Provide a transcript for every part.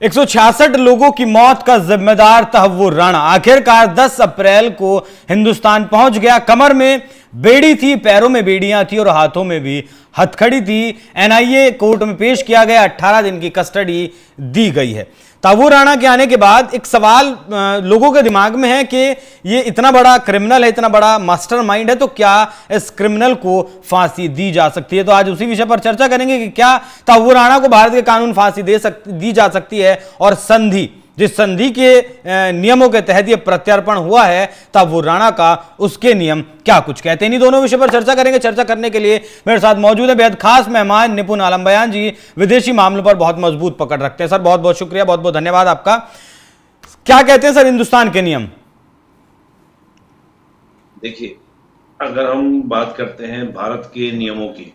166 लोगों की मौत का जिम्मेदार तहव्वुर राणा आखिरकार 10 अप्रैल को हिंदुस्तान पहुंच गया। कमर में बेड़ी थी, पैरों में बेड़ियां थी और हाथों में भी हथकड़ी थी। एनआईए कोर्ट में पेश किया गया, 18 दिन की कस्टडी दी गई है। तहव्वुर राणा के आने के बाद एक सवाल लोगों के दिमाग में है कि ये इतना बड़ा क्रिमिनल है, इतना बड़ा मास्टरमाइंड है, तो क्या इस क्रिमिनल को फांसी दी जा सकती है? तो आज उसी विषय पर चर्चा करेंगे कि क्या तहव्वुर राणा को भारत के कानून फांसी दी जा सकती है, और संधि, जिस संधि के नियमों के तहत यह प्रत्यर्पण हुआ है तहव्वुर राणा का, उसके नियम क्या कुछ कहते हैं? इन दोनों विषय पर चर्चा करेंगे। चर्चा करने के लिए मेरे साथ मौजूद है बेहद खास मेहमान निपुण आलम बयान जी, विदेशी मामलों पर बहुत मजबूत पकड़ रखते हैं। सर बहुत बहुत शुक्रिया, बहुत बहुत धन्यवाद आपका। क्या कहते हैं सर हिंदुस्तान के नियम? देखिए, अगर हम बात करते हैं भारत के नियमों की,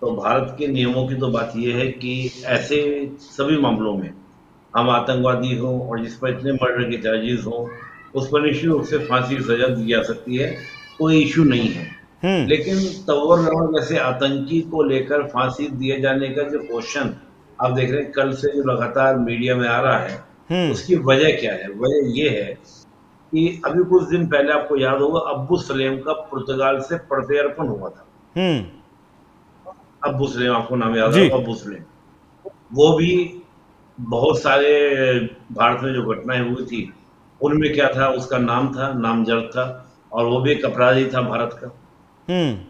तो भारत के नियमों की तो बात यह है कि ऐसे सभी मामलों में हम आतंकवादी हों और जिस पर इतने मर्डर के चार्जेस हों, उस पर निश्चित रूप से फांसी की सजा दी जा सकती है, कोई इशू नहीं है। लेकिन तहव्वुर राणा जैसे आतंकी को लेकर फांसी दिए जाने का जो क्वेश्चन आप देख रहे हैं कल से जो लगातार मीडिया में आ रहा है, उसकी वजह क्या है? वजह ये है कि अभी कुछ दिन पहले आपको याद होगा अब्बू सलेम का पुर्तगाल से प्रत्यर्पण हुआ था। अब्बू सलेम, आपको नाम याद है? अब्बू सलेम, वो भी बहुत सारे भारत में जो घटनाएं हुई थी उनमें क्या था, उसका नाम था, नामजद था, और वो भी एक अपराधी था भारत का।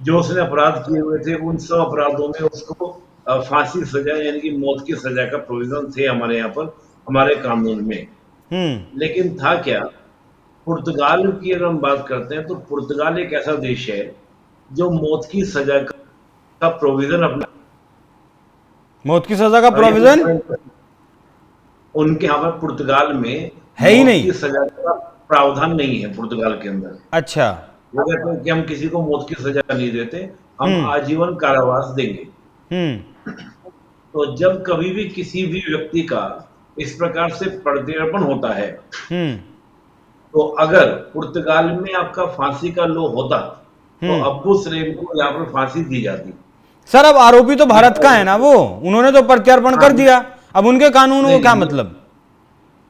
जो उसने अपराध किए हुए थे उन सब अपराधों में उसको फांसी सजा यानी कि मौत की सजा का प्रोविजन थे हमारे यहाँ पर, हमारे कानून में। लेकिन था क्या, पुर्तगाल की अगर हम बात करते हैं तो पुर्तगाल एक ऐसा देश है जो मौत की सजा का प्रोविजन अपना, मौत की सजा का प्रोविजन उनके यहाँ पर पुर्तगाल में है ही नहीं, मौत की सजा का प्रावधान नहीं है पुर्तगाल के अंदर। अच्छा, वो कहते हैं कि हम किसी को मौत की सजा नहीं देते, हम आजीवन कारावास देंगे। तो जब कभी भी किसी भी व्यक्ति का इस प्रकार से प्रत्यर्पण होता है, तो अगर पुर्तगाल में आपका फांसी का लॉ होता तो अब्बू सलेम को यहाँ पर फांसी दी जाती। सर अब आरोपी तो भारत का है ना, वो उन्होंने तो प्रत्यर्पण कर दिया, अब उनके कानून को क्या मतलब?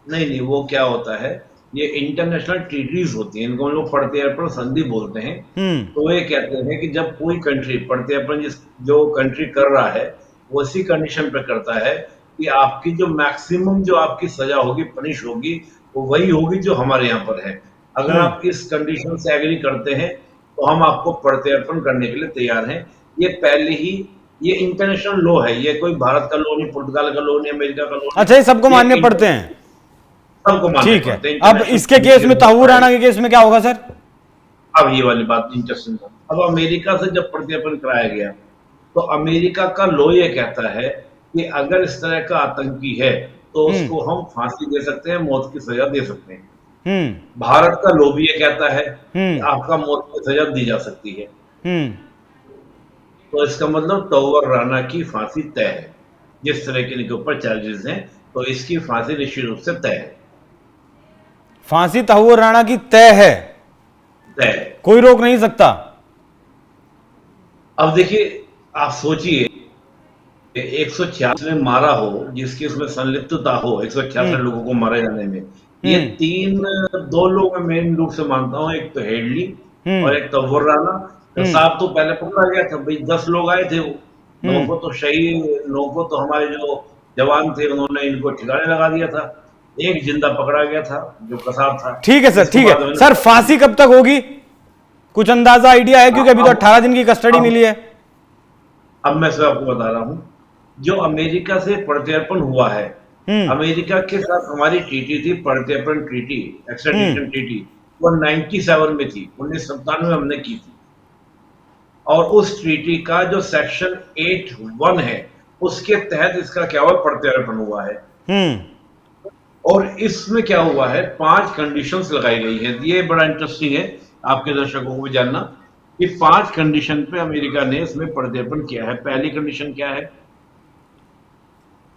नहीं, वो क्या होता है, ये इंटरनेशनल ट्रीटीज होती हैं, इनको हम लोग प्रत्यर्पण संधि बोलते हैं। तो ये कहते हैं कि जब कोई कंट्री प्रत्यर्पण जो कंट्री कर रहा है वो इसी कंडीशन पे करता है कि आपकी जो मैक्सिमम जो आपकी सजा होगी, पनिश होगी, वो वही होगी जो हमारे यहाँ पर है। अगर आप इस कंडीशन से एग्री करते हैं तो हम आपको प्रत्यर्पण करने के लिए तैयार हैं। ये पहले ही, ये इंटरनेशनल लॉ है, ये कोई भारत का लॉ नहीं, पुर्तगाल का लॉ नहीं, अमेरिका का लॉ। अच्छा, ये सबको मानने पड़ते हैं? ठीक है। अब इसके केस में, तहव्वुर राणा के केस में क्या होगा सर? अब ये वाली बात इंटरेस्टिंग है। अब अमेरिका से जब प्रत्यर्पण कराया गया तो अमेरिका का लॉ ये कहता है कि अगर इस तरह का आतंकी है तो उसको हम फांसी दे सकते हैं, मौत की सजा दे सकते हैं। भारत का लॉ भी ये कहता है कि आपका मौत की सजा दी जा सकती है। तो इसका मतलब तहव्वुर राणा की फांसी तय है। जिस तरह के इनके ऊपर चार्जेस हैं, तो इसकी फांसी निश्चित रूप से तय है। फांसी तहव्वुर राणा की तय है, कोई रोक नहीं सकता। अब देखिए, आप सोचिए 166 में मारा हो, जिसकी उसमें संलिप्तता हो, 166 लोगों को मारे जाने में, ये दो लोग मैं मेन रूप से मानता हूं, एक तो हेडली और एक तहव्वुर राणा। साहब तो पहले पकड़ा गया था भाई, 10 लोग आए थे, लोगों को तो शहीद, लोगों को तो हमारे जो जवान थे उन्होंने इनको ठिकाने लगा दिया था, एक जिंदा पकड़ा गया था जो कसाब था। ठीक है सर, ठीक है सर। फांसी कब तक होगी, कुछ अंदाजा, आइडिया है? क्योंकि अभी तो 18 दिन की कस्टडी मिली है। अब मैं सब आपको बता रहा हूं, जो अमेरिका से प्रत्यर्पण हुआ है, अमेरिका के साथ हमारी ट्रीटी थी, प्रत्यर्पण ट्रीटी, एक्स्ट्राडिशन ट्रीटी, वो 97 में थी, 1997 में हमने की थी। और उस ट्रीटी का जो सेक्शन 8(1) है, उसके तहत इसका क्या हुआ, प्रत्यर्पण हुआ है। और इसमें क्या हुआ है, 5 कंडीशंस लगाई गई है। ये बड़ा इंटरेस्टिंग है आपके दर्शकों को भी जानना कि 5 कंडीशन पे अमेरिका ने इसमें प्रत्यर्पण किया है। पहली कंडीशन क्या है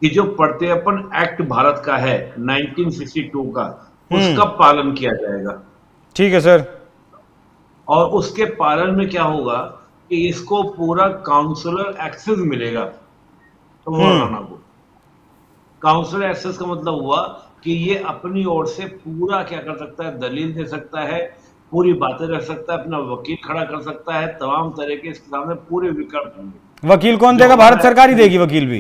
कि जो प्रत्यर्पण एक्ट भारत का है 1962 का, उसका पालन किया जाएगा। ठीक है सर। और उसके पालन में क्या होगा कि इसको पूरा काउंसुलर एक्सेस मिलेगा तहव्वुर राणा को। काउंसलर एक्सेस का मतलब हुआ कि ये अपनी ओर से पूरा क्या कर सकता है, दलील दे सकता है, पूरी बातें रख सकता है, अपना वकील खड़ा कर सकता है, तमाम तरह के इसके सामने पूरे विकल्प होंगे। वकील कौन जो देगा? भारत हमारा सरकार ही देगी वकील भी?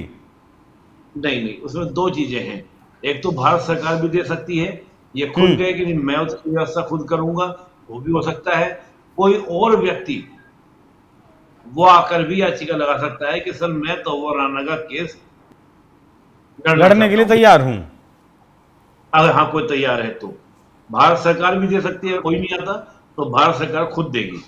नहीं नहीं, उसमें दो चीजें हैं। एक तो भारत सरकार भी दे सकती है, ये खुद कहे कि नहीं मैं उसकी व्यवस्था खुद करूंगा, वो भी हो सकता है। कोई और व्यक्ति वो आकर भी याचिका लगा सकता है कि सर मैं तौवर राना का केस लड़ना लड़ने के चाहता लिए हूं, तैयार हूं। अगर हाँ कोई तैयार है तो। भारत सरकार भी दे सकती है, कोई नहीं आता तो भारत सरकार खुद देगी।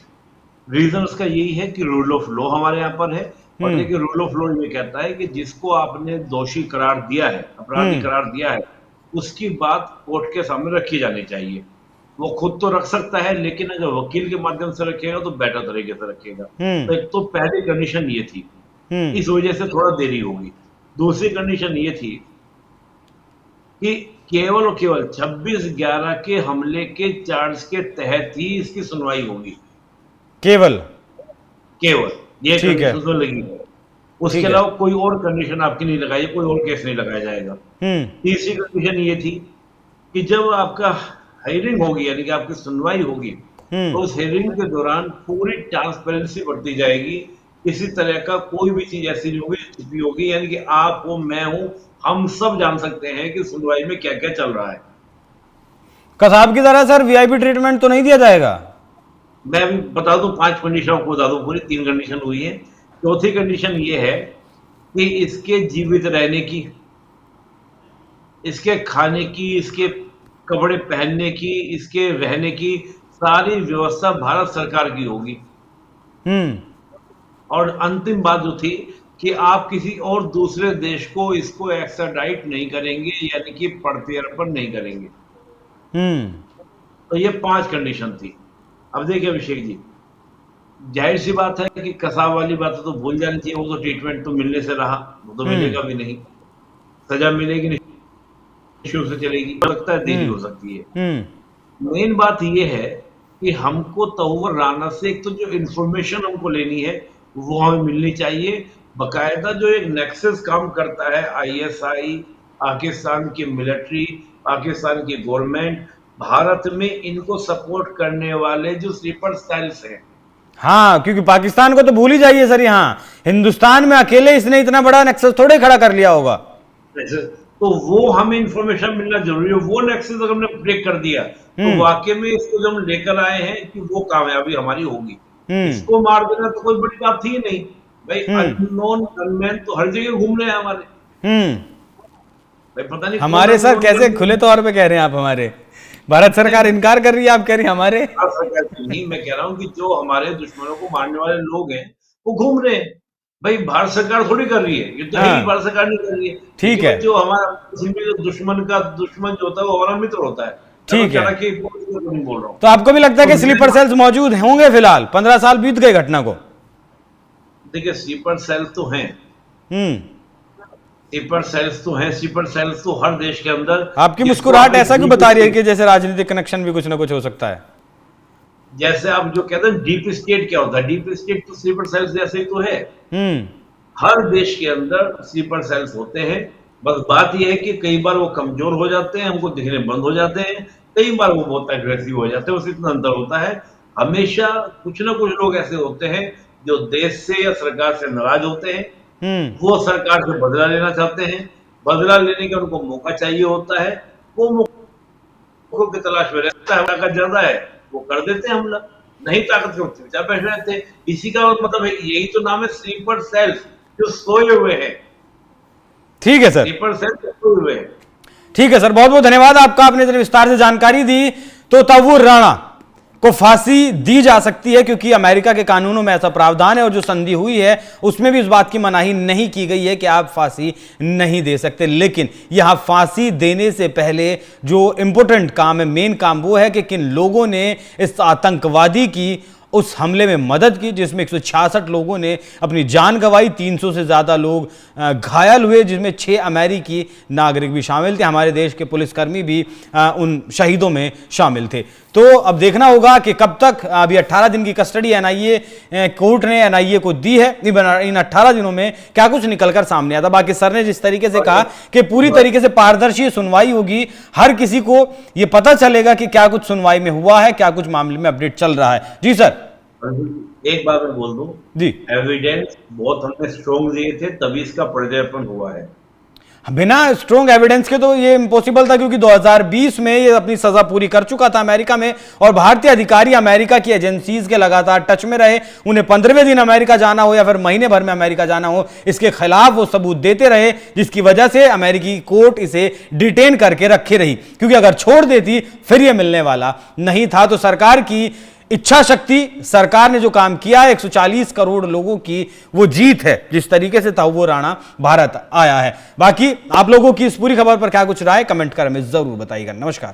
रीजन उसका यही है कि रूल ऑफ लॉ हमारे यहाँ पर है, और देखिए रूल ऑफ लॉ ये कहता है कि जिसको आपने दोषी करार दिया है, अपराधी करार दिया है, उसकी बात कोर्ट के सामने रखी जानी चाहिए। वो खुद तो रख सकता है, लेकिन अगर वकील के माध्यम से रखेगा तो बेटर तरीके से रखेगा। तो एक तो पहली कंडीशन ये थी, इस वजह से थोड़ा देरी होगी। दूसरी कंडीशन ये थी कि केवल और केवल 26/11 के हमले के चार्ज के तहत ही इसकी सुनवाई होगी, केवल केवल ये ठीक है। कंडीशन तो लगी है। उसके ठीक है। अलावा कोई और कंडीशन आपकी नहीं लगाई, कोई और केस नहीं लगाया जाएगा। तीसरी कंडीशन ये थी कि जब आपका हायरिंग होगी, यानी कि आपकी सुनवाई होगी, तो उस हेयरिंग के दौरान पूरी ट्रांसपेरेंसी बढ़ती जाएगी। किसी तरह का कोई भी चीज ऐसी नहीं होगी जो छुपी होगी, यानी कि आप हो, मैं हूं, हम सब जान सकते हैं कि सुनवाई में क्या क्या चल रहा है। कसाब की तरह सर वीआईपी ट्रीटमेंट तो नहीं दिया जाएगा? मैं अभी बता दूं, 5 कंडीशन आपको बता दूं, पूरी 3 कंडीशन हुई है। चौथी कंडीशन ये है कि इसके जीवित रहने की, इसके खाने की, इसके कपड़े पहनने की, इसके रहने की सारी व्यवस्था भारत सरकार की होगी। और अंतिम बात जो थी कि आप किसी और दूसरे देश को इसको एक्स्ट्राडाइट नहीं करेंगे, यानी कि प्रत्यर्पण नहीं करेंगे। तो ये 5 कंडीशन थी। अब देखिए अभिषेक जी, जाहिर सी बात है कि कसाब वाली बात तो भूल जानी चाहिए, वो तो ट्रीटमेंट तो मिलने से रहा, वो तो मिलेगा भी नहीं, सजा मिलेगी नहीं, शुरू से चलेगी, हो सकता है देरी हो सकती है। मेन बात ये है कि हमको तौवर राना से एक तो जो इंफॉर्मेशन हमको लेनी है वो हमें मिलनी चाहिए। बकायदा जो एक नेक्सस काम करता है, आईएसआई, पाकिस्तान की मिलिट्री, पाकिस्तान की गवर्नमेंट, भारत में इनको सपोर्ट करने वाले जो स्लीपर सेल्स हैं। हाँ, क्योंकि पाकिस्तान को तो भूल ही जाइए सर, यहाँ हिंदुस्तान में अकेले इसने इतना बड़ा नेक्सस थोड़े खड़ा कर लिया होगा। तो वो हमें इंफॉर्मेशन मिलना जरूरी है। वो नेक्सस अगर हमने ब्रेक कर दिया तो वाकई में इसको जब हम लेकर आए हैं कि वो कामयाबी हमारी होगी। इसको मार देना तो कोई बड़ी बात थी नहीं भाई, अननोन गनमैन तो हर जगह घूम रहे हैं हमारे। भाई पता नहीं हमारे सर कैसे खुले तौर पे कह रहे हैं आप हमारे? भारत सरकार इनकार कर रही है, आप कह रही हैं हमारे। नहीं, मैं कह रहा हूँ कि जो हमारे दुश्मनों को मारने वाले लोग हैं वो घूम रहे हैं। भाई भारत सरकार थोड़ी कर रही है, ये तो है ही, भारत सरकार नहीं कर रही है। ठीक है। जो हमारा दुश्मन का दुश्मन जो होता है वो हमारा मित्र होता है। ठीक है, नहीं बोल रहा हूँ। तो आपको भी लगता है कि स्लीपर सेल्स मौजूद होंगे? फिलहाल 15 साल बीत गए घटना को। देखिए स्लीपर सेल तो हैं, स्लीपर सेल्स तो हैं, स्लीपर सेल्स तो हर देश के अंदर। आपकी मुस्कुराहट ऐसा क्यों बता रही है कि जैसे राजनीतिक कनेक्शन भी कुछ ना कुछ हो सकता है? जैसे आप जो कहते हैं डीप स्टेट क्या होता है, डीप स्टेट तो स्लीपर सेल्स जैसे ही तो है। हर देश के अंदर स्लीपर सेल्स होते हैं। बस बात यह है कि कई बार वो कमजोर हो जाते हैं, हमको दिखने बंद हो जाते हैं, कई बार वो बहुत एग्रेसिव हो जाते हैं, बस इतना अंतर होता है। हमेशा कुछ ना कुछ लोग ऐसे होते हैं जो देश से या सरकार से नाराज होते हैं, वो सरकार से बदला लेना चाहते हैं, बदला लेने का उनको मौका चाहिए होता है, वो मौकों की तलाश में रहता है। ताकत ज्यादा है वो कर देते हैं हमला, नहीं ताकत के चुपचाप बैठ रहते हैं। इसी का मतलब है, यही तो नाम है स्लीपर सेल्स, जो सोए हुए हैं। ठीक है सर, स्लीपर सेल्स सोए हुए हैं। ठीक है सर, बहुत बहुत धन्यवाद आपका, आपने इतने विस्तार से जानकारी दी। तो तौवर राणा को फांसी दी जा सकती है क्योंकि अमेरिका के कानूनों में ऐसा प्रावधान है, और जो संधि हुई है उसमें भी इस बात की मनाही नहीं की गई है कि आप फांसी नहीं दे सकते। लेकिन यहां फांसी देने से पहले जो इंपॉर्टेंट काम है, मेन काम, वो है कि किन लोगों ने इस आतंकवादी की उस हमले में मदद की, जिसमें 166 लोगों ने अपनी जान गंवाई, 300 से ज़्यादा लोग घायल हुए, जिसमें 6 अमेरिकी नागरिक भी शामिल थे। हमारे देश के पुलिसकर्मी भी उन शहीदों में शामिल थे। तो अब देखना होगा कि कब तक, अभी 18 दिन की कस्टडी एनआईए कोर्ट ने एनआईए को दी है, इन 18 दिनों में क्या कुछ निकलकर सामने आता। बाकी सर ने जिस तरीके से कहा कि पूरी तरीके से पारदर्शी सुनवाई होगी, हर किसी को यह पता चलेगा कि क्या कुछ सुनवाई में हुआ है, क्या कुछ मामले में अपडेट चल रहा है। जी सर। एक बात मैं बोल दूं जी, एविडेंस बहुत हमने स्ट्रॉन्ग दिए थे, तभी इसका पर्दापण हुआ है। बिना स्ट्रॉन्ग एविडेंस के तो ये इम्पॉसिबल था, क्योंकि 2020 में ये अपनी सजा पूरी कर चुका था अमेरिका में, और भारतीय अधिकारी अमेरिका की एजेंसीज के लगातार टच में रहे। उन्हें 15वें दिन अमेरिका जाना हो या फिर महीने भर में अमेरिका जाना हो, इसके खिलाफ वो सबूत देते रहे, जिसकी वजह से अमेरिकी कोर्ट इसे डिटेन करके रखे रही, क्योंकि अगर छोड़ देती फिर ये मिलने वाला नहीं था। तो सरकार की इच्छा शक्ति, सरकार ने जो काम किया है, 140 करोड़ लोगों की वो जीत है, जिस तरीके से तहव्वुर राणा भारत आया है। बाकी आप लोगों की इस पूरी खबर पर क्या कुछ राय, कमेंट कर हमें जरूर बताइएगा। नमस्कार।